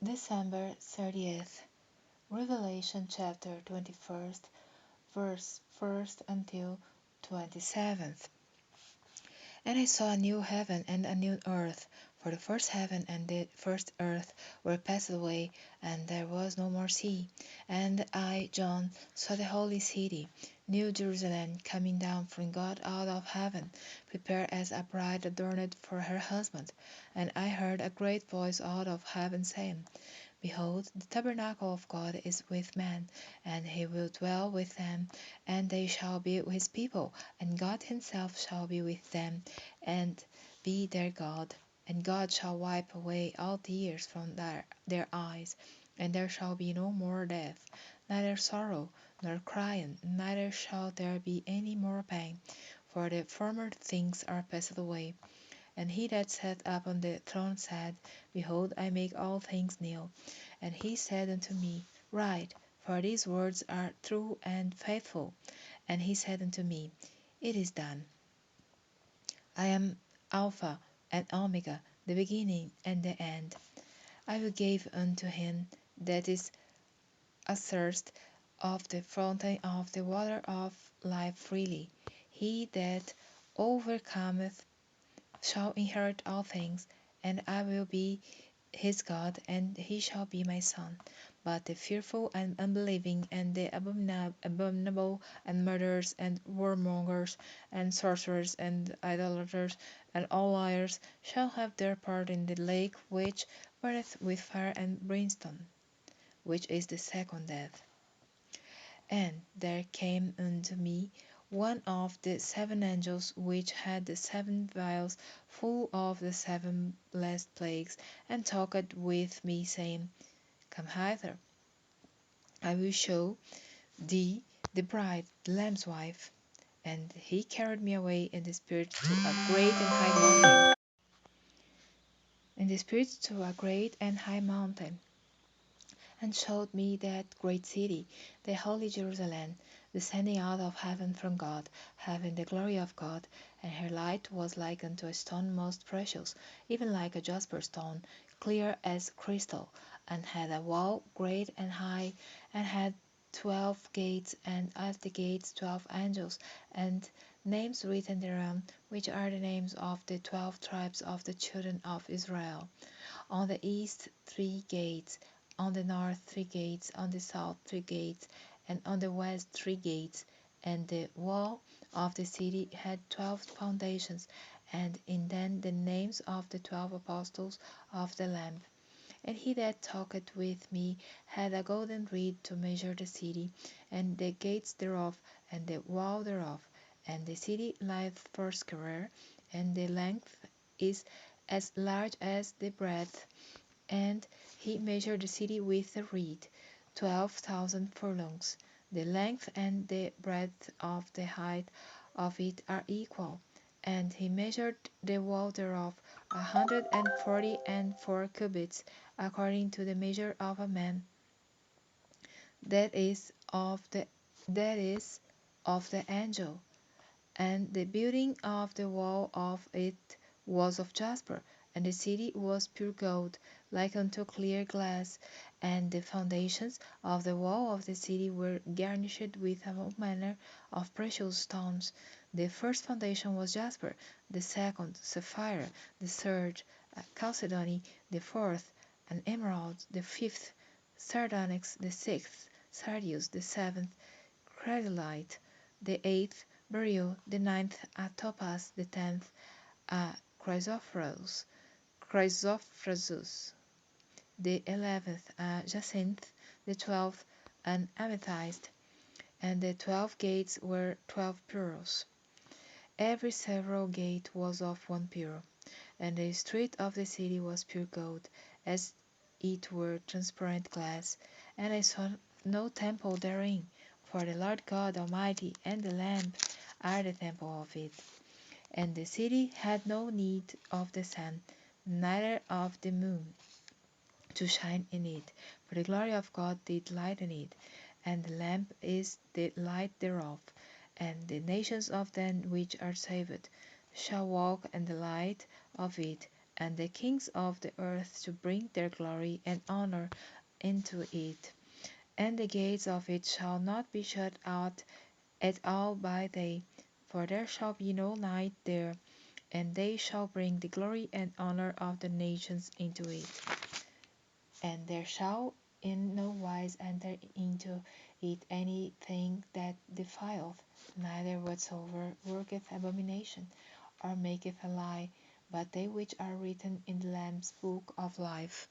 December 30th, Revelation chapter 21st, verse 1st until 27th. And I saw a new heaven and a new earth, for the first heaven and the first earth were passed away, and there was no more sea. And I, John, saw the holy city, New Jerusalem, coming down from God out of heaven, prepared as a bride adorned for her husband. And I heard a great voice out of heaven saying, Behold, the tabernacle of God is with men, and he will dwell with them, and they shall be his people, and God himself shall be with them, and be their God. And God shall wipe away all tears from their eyes, and there shall be no more death, neither sorrow, nor crying, neither shall there be any more pain, for the former things are passed away. And he that sat upon the throne said, Behold, I make all things new. And he said unto me, Write, for these words are true and faithful. And he said unto me, It is done. I am Alpha and Omega, the beginning and the end. I will give unto him that is athirst of the fountain of the water of life freely. He that overcometh shall inherit all things, and I will be his God, and he shall be my son. But the fearful and unbelieving, and the abominable, and murderers, and warmongers, and sorcerers, and idolaters, and all liars, shall have their part in the lake which burneth with fire and brimstone, which is the second death. And there came unto me one of the seven angels which had the seven vials full of the seven last plagues, and talked with me, saying, Come hither, I will show thee the bride, the Lamb's wife. And he carried me away in the spirit to a great and high mountain, and showed me that great city, the holy Jerusalem, descending out of heaven from God, having the glory of God. And her light was like unto a stone most precious, even like a jasper stone, clear as crystal, and had a wall great and high, and had 12 gates, and at the gates 12 angels, and names written thereon, which are the names of the 12 tribes of the children of Israel. On the east 3 gates, on the north 3 gates, on the south 3 gates, and on the west 3 gates. And the wall of the city had 12 foundations, and in them the names of the 12 apostles of the Lamb. And he that talked with me had a golden reed to measure the city, and the gates thereof, and the wall thereof. And the city lieth foursquare, and the length is as large as the breadth. And he measured the city with a reed, 12,000 furlongs. The length and the breadth of the height of it are equal. And he measured the wall thereof 144 cubits, according to the measure of a man. That is of the angel. And the building of the wall of it was of jasper, and the city was pure gold, like unto clear glass. And the foundations of the wall of the city were garnished with all manner of precious stones. The first foundation was jasper, the second sapphire, the third chalcedony, the fourth an emerald, the fifth sardonyx, the sixth sardius, the seventh chrysolite, the eighth beryl, the ninth a topaz, the tenth a chrysoprasus, the 11th a jacinth, the 12th an amethyst, and the 12 gates were 12 pearls. Every several gate was of one pearl, and the street of the city was pure gold, as it were transparent glass. And I saw no temple therein, for the Lord God Almighty and the Lamb are the temple of it. And the city had no need of the sun, neither of the moon, to shine in it, for the glory of God did lighten it, and the Lamb is the light thereof. And the nations of them which are saved shall walk in the light of it, and the kings of the earth to bring their glory and honor into it. And the gates of it shall not be shut out at all by day, for there shall be no night there, and they shall bring the glory and honor of the nations into it. And there shall in no wise enter into it anything that defileth, neither whatsoever worketh abomination, or maketh a lie, but they which are written in the Lamb's book of life.